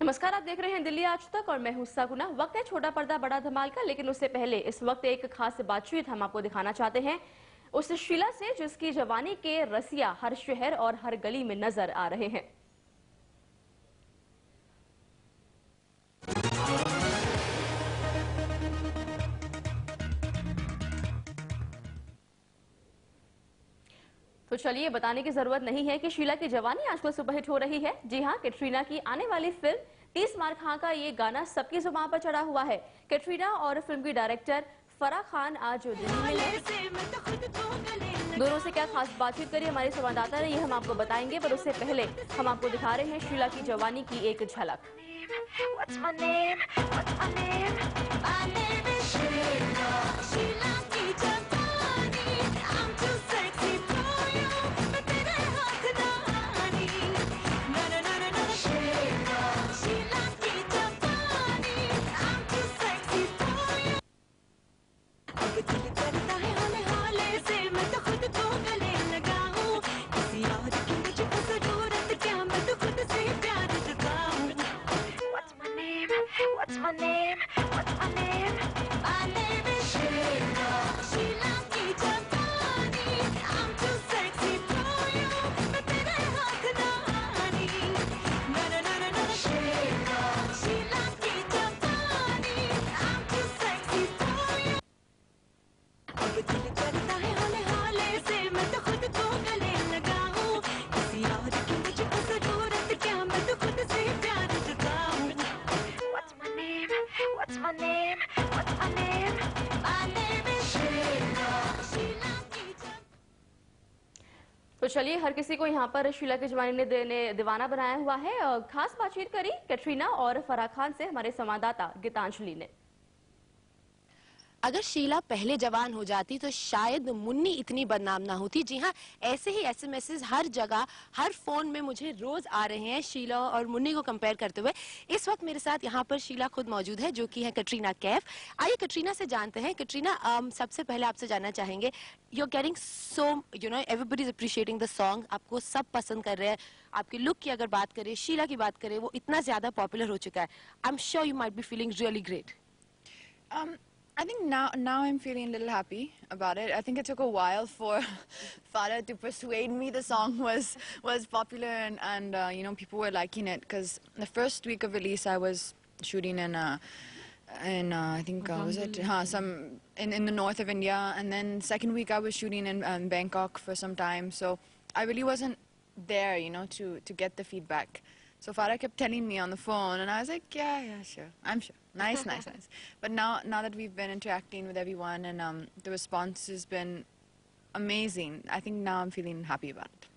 नमस्कार, आप देख रहे हैं दिल्ली आज तक और मैं हूं सगुना। वक्त है छोटा पर्दा बड़ा धमाल का, लेकिन उससे पहले इस वक्त एक खास बातचीत हम आपको दिखाना चाहते हैं उस शीला से जिसकी जवानी के रसिया हर शहर और हर गली में नजर आ रहे हैं। तो चलिए, बताने की जरूरत नहीं है कि शीला की जवानी आजकल सुपरहिट हो रही है। जी हां, कैटरीना की आने वाली फिल्म 30 मार खां का ये गाना सबकी जुबान पर चढ़ा हुआ है। कैटरीना और फिल्म की डायरेक्टर फराह खान आज दिल्ली में हैं। दोनों से क्या खास बातचीत करी हमारे संवाददाता ने, ये हम आपको बताएंगे, पर उससे पहले हम आपको दिखा रहे हैं शीला की जवानी की एक झलक। What's my name? What's my name? My name is Sheila. Sheila की जवानी, I'm too sexy for you. मैं तेरे हाथ ना आनी. Na na na na na. Sheila. Sheila की जवानी, I'm too sexy for you. अब दिल करता है हौले हौले से मैं तो खुद को गले लगाऊं. किसी और की मुझको जरूरत क्या, मैं तो खुद से प्यार जताऊं. What's my name? What's my name? What's my name? My name is Sheila. Sheila की तो चलिए, हर किसी को यहाँ पर शीला की जवानी ने दीवाना बनाया हुआ है। खास बातचीत करी कैटरीना और फराह खान से हमारे संवाददाता गीतांजलि ने। अगर शीला पहले जवान हो जाती तो शायद मुन्नी इतनी बदनाम ना होती। जी हाँ, ऐसे ही एसएमएसेस हर जगह हर फोन में मुझे रोज आ रहे हैं शीला और मुन्नी को कंपेयर करते हुए। इस वक्त मेरे साथ यहाँ पर शीला खुद मौजूद है, जो कि है कटरीना कैफ। आइए कटरीना से जानते हैं। कटरीना, सबसे पहले आपसे जानना चाहेंगे, you are getting so everybody is appreciating the song, आपको सब पसंद कर रहे हैं। आपके लुक की अगर बात करें, शीला की बात करें, वो इतना ज्यादा पॉपुलर हो चुका है। I am sure you might be feeling really great. I think now I'm feeling a little happy about it. I think it took a while for Farah to persuade me the song was popular and people were liking it, because the first week of release I was shooting in I think was it some in the north of India, and then second week I was shooting in Bangkok for some time, so I really wasn't there to get the feedback. So Farah kept telling me on the phone, and I was like, yeah, sure, I'm sure. Nice. But now that we've been interacting with everyone, and the response has been amazing, I think now I'm feeling happy about it.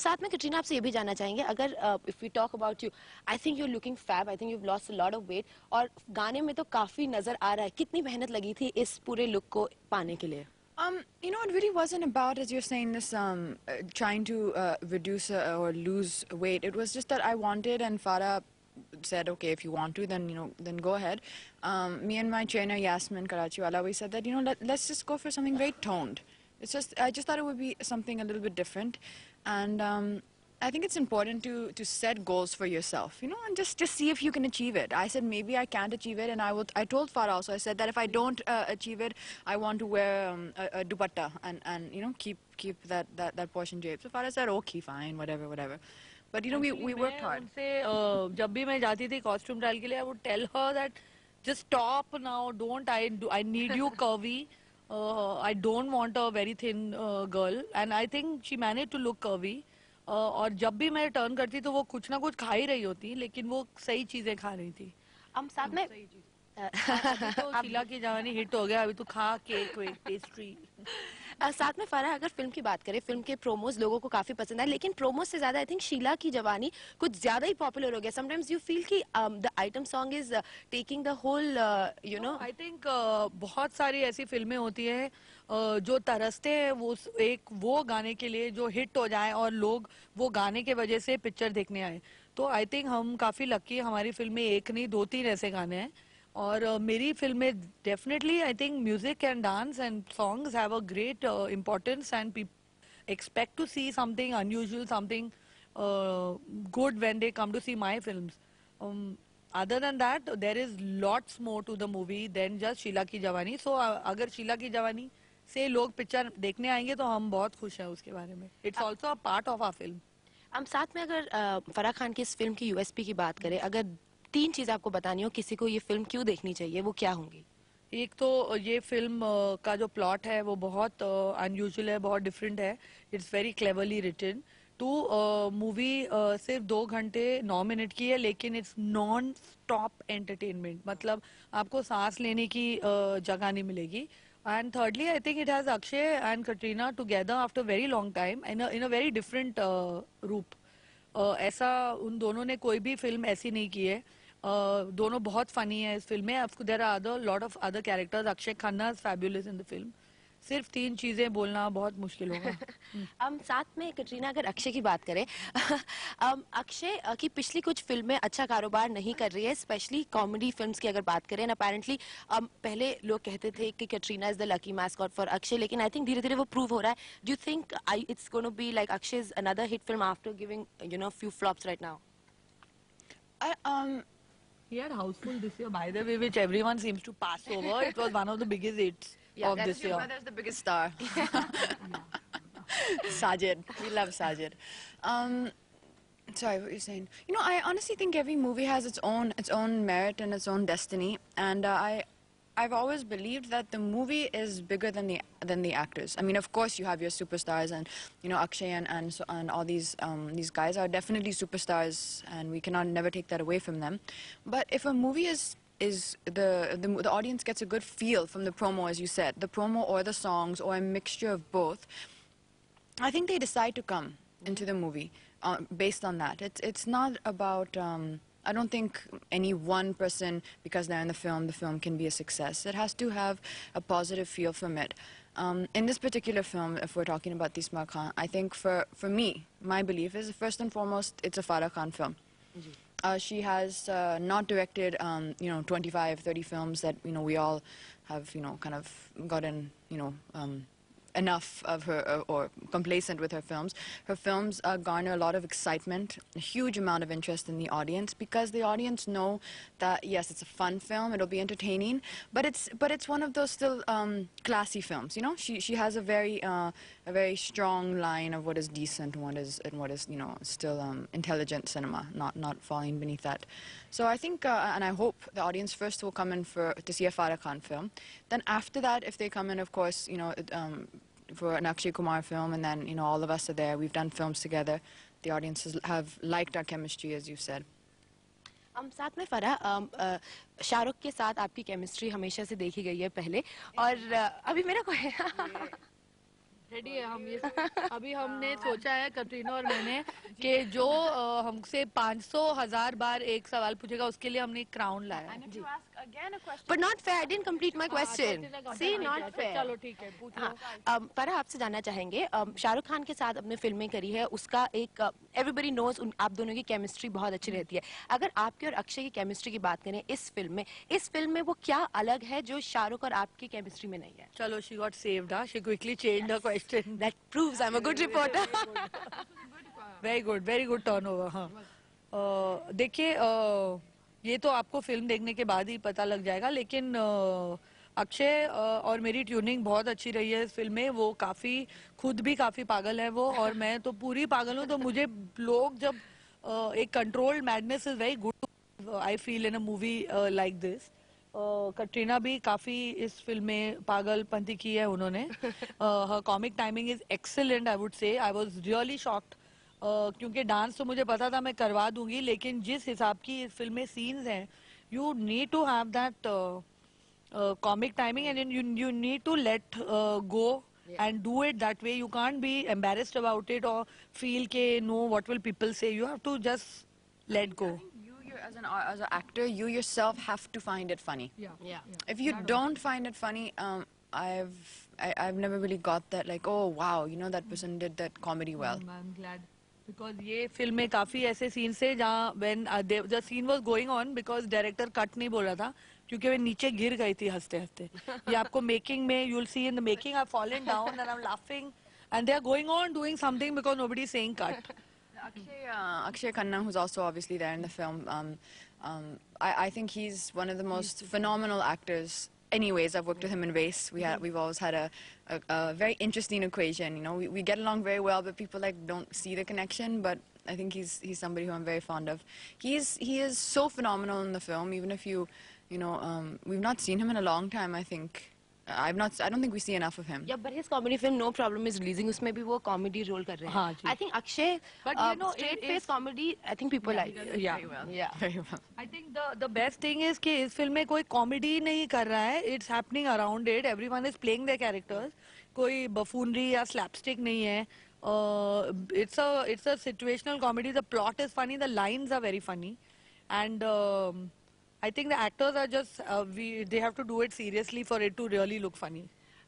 साथ में कटरीना आपसे ये भी जानना चाहेंगे, अगर if we talk about you, I think you are looking fab, I think you have lost a lot of weight, और गाने में तो काफी नजर आ रहा है। कितनी मेहनत लगी थी इस पूरे लुक को पाने के लिए? It really wasn't about, as you're saying, this trying to reduce or lose weight. It was just that I wanted, and Farah said, okay, if you want to, then go ahead. Me and my trainer Yasmin Karachiwala, we said that let's just go for something very toned. I just thought it would be something a little bit different, and I think it's important to set goals for yourself, and just see if you can achieve it. I said maybe I can't achieve it, and I told Farah also, I said that if I don't achieve it, I want to wear a dupatta and keep that portion draped. So Farah said, okay, fine, whatever. But we worked hard. उनसे जब भी मैं जाती थी costume trial के लिए, I would tell her that just stop now, don't. I need you curvy. I don't want a very thin girl, and I think she managed to look curvy. और जब भी मैं टर्न करती तो वो कुछ ना कुछ खा ही रही होती, लेकिन वो सही चीजें खा रही थी। हम साथ में तो शीला की जवानी हिट हो गया, अभी तो खा केक पेस्ट्री। साथ में फराह, अगर फिल्म की बात करें, फिल्म के प्रोमोज लोगों को काफी पसंद है, लेकिन प्रोमोज से ज्यादा आई थिंक शीला की जवानी कुछ ज्यादा ही पॉपुलर हो गया। समटाइम्स यू फील कि the item song is taking the whole I think बहुत सारी ऐसी फिल्में होती है जो तरसते हैं वो गाने के लिए जो हिट हो जाए और लोग वो गाने के वजह से पिक्चर देखने आए। तो आई थिंक हम काफी लकी, हमारी फिल्म में एक नहीं 2-3 ऐसे गाने हैं, और मेरी फिल्म में definitely I think music and dance and songs have a great importance, and people expect to see something unusual, something good when they come to see my films. other than that, there is lots more to the movie than just Sheila Ki Jawani. So अगर शीला की जवानी से लोग picture देखने आएंगे तो हम बहुत खुश हैं उसके बारे में. It's also a part of our film. हम साथ में अगर फराह खान की इस फिल्म की यूएसपी की बात करें, अगर 3 चीजें आपको बतानी हो किसी को ये फिल्म क्यों देखनी चाहिए, वो क्या होंगी? एक तो ये फिल्म का जो प्लॉट है वो बहुत अनयूजुअल है, बहुत डिफरेंट है. It's very cleverly written. To movie सिर्फ 2 घंटे 9 मिनट की है, लेकिन इट्स नॉन स्टॉप एंटरटेनमेंट. मतलब आपको सांस लेने की जगह नहीं मिलेगी. And thirdly I think it has Akshay and Katrina together after very long time in a very different रूप. ऐसा उन दोनों ने कोई भी फिल्म ऐसी नहीं की है. दोनों बहुत फनी है इस फिल्म में. There are other lot of other characters. Akshaye Khanna is fabulous in the film. सिर्फ 3 चीजें बोलना बहुत मुश्किल होगा. हम साथ में कटरीना, अगर अक्षय की बात करें, अक्षय की पिछली कुछ फिल्में अच्छा कारोबार नहीं कर रही है, स्पेशली कॉमेडी फिल्म्स की अगर बात करें. एंड अपेरेंटली पहले लोग कहते थे कि Katrina is the lucky mascot for Akshay, लेकिन आई थिंक धीरे धीरे वो प्रूव हो रहा है. Do you think it's gonna be like Akshay is another hit film after giving few flops right now? He had Houseful this year, by the way, which everyone seems to pass over. It was one of the biggest hits of this Your year. brother's the biggest star. Sajid. We love Sajid. Sorry, what you're saying. I honestly think every movie has its own merit and its own destiny, and I've always believed that the movie is bigger than the actors. I mean, of course, you have your superstars, and Akshay and all these guys are definitely superstars, and we cannot never take that away from them. But if a movie is the audience gets a good feel from the promo, as you said, the promo or the songs or a mixture of both, I think they decide to come into the movie based on that. It's not about. I don't think any one person, because they're in the film can be a success. It has to have a positive feel from it. In this particular film, if we're talking about Tisma Khan, I think for me, my belief is first and foremost, it's a Farah Khan film. She has not directed, 25, 30 films that, we all have, kind of gotten, enough of her or complacent with her films. Her films garner a lot of excitement, a huge amount of interest in the audience, because the audience know that yes, it's a fun film, it'll be entertaining, but it's one of those still classy films. She has a very strong line of what is decent and what is still intelligent cinema, not falling beneath that. So I think and I hope the audience first will come in to see a Farah Khan film. Then after that, if they come in, of course, for an Akshay Kumar film, and then all of us are there. We've done films together. The audiences have liked our chemistry, as you said. हम साथ में फराह, शाहरुख के साथ आपकी chemistry हमेशा से देखी गई है पहले, और अभी मेरा कोई रेडी है हम ये. अभी हमने सोचा है कटरीना और मैंने कि जो हमसे 500,000 बार एक सवाल पूछेगा उसके लिए हमने क्राउन लाया. And if you ask again a question, But not fair. I didn't complete my question. See, not fair. चलो ठीक है, पूछ लो. फराह, आपसे जानना चाहेंगे, शाहरुख खान के साथ अपने फिल्में करी है, उसका एक एवरीबडी नोज आप दोनों की केमिस्ट्री बहुत अच्छी रहती है. अगर आपके और अक्षय की केमिस्ट्री की बात करें इस फिल्म में वो क्या अलग है जो शाहरुख और आपकी केमिस्ट्री में नहीं है? चलो, she got saved. She quickly changed her question. That proves I'm a good reporter. very good turnover. हाँ. देखिए, ये तो आपको फिल्म देखने के बाद ही पता लग जाएगा, लेकिन अक्षय और मेरी ट्यूनिंग बहुत अच्छी रही है इस फिल्म में. वो खुद भी काफी पागल है वो, और मैं तो पूरी पागल हूँ. तो मुझे लोग जब एक controlled madness is very good, I feel, in a movie like this. Katrina भी काफी इस फिल्म में पागलपंती की है उन्होंने. हर comic timing is excellent, I would say. I was really shocked, क्योंकि डांस तो मुझे पता था मैं करवा दूंगी, लेकिन जिस हिसाब की इस फिल्म में सीन्स हैं, you need to have that comic timing, and you need to let go and do it that way. You can't be embarrassed about it or feel ke no, what will people say. You have to just let go. as an actor, you yourself have to find it funny. Yeah. If you don't find it funny, I've never really got that, like, oh wow, that person did that comedy well. I'm glad, because ये film में काफी ऐसे scenes थे जहाँ when the scene was going on, because director cut नहीं बोल रहा था, क्योंकि वे नीचे गिर गई थी हंसते हंसते. ये आपको मेकिंग में, you'll see in the making, I've fallen down and I'm laughing, and they are going on doing something because nobody is saying cut. Akshay Khanna, who's also obviously there in the film, I think he's one of the most phenomenal actors. Anyways, I've worked with him in Race. We've always had a very interesting equation. You know, we get along very well, but people like don't see the connection. But I think he's somebody who I'm very fond of. He is so phenomenal in the film. Even if we've not seen him in a long time. I think I don't think we see enough of him. Yeah, but his comedy film No Problem is releasing. उसमें भी वो comedy role कर रहे हैं. हाँ जी. I think Akshay, But you know, straight it face is- comedy, I think people like. Yeah. Very well. Yeah. Very well. I think the best thing is कि इस film में कोई कॉमेडी नहीं कर रहा है. It's happening around it. Everyone is playing their characters. कोई buffoonery या slapstick नहीं है. It's a situational comedy. The plot is funny. The lines are very funny, and I think the actors are just they have to do it seriously for it to really look funny.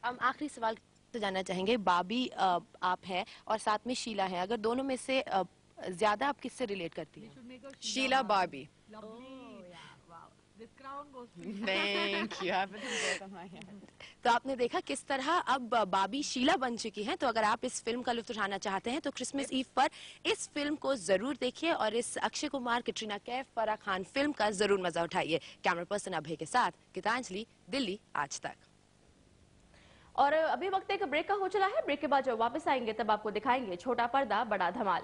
हम आखिरी सवाल तो जानना चाहेंगे. बाबी आप हैं और साथ में शीला है. अगर दोनों में से ज्यादा आप किससे रिलेट करती हैं? Sheila Barbie. This crown goes Thank you. I put them both on my head. तो आपने देखा किस तरह अब बाबी शीला बन चुकी हैं. तो अगर आप इस फिल्म का लुत्फ उठाना चाहते हैं तो क्रिसमस ईव पर इस फिल्म को जरूर देखिए और इस अक्षय कुमार, कैटरीना कैफ, फराह खान फिल्म का जरूर मजा उठाइए. कैमरा पर्सन अभय के साथ गीतांजलि, दिल्ली आज तक. और अभी वक्त एक ब्रेक का हो चला है. ब्रेक के बाद जब वापस आएंगे तब आपको दिखाएंगे छोटा पर्दा बड़ा धमाल.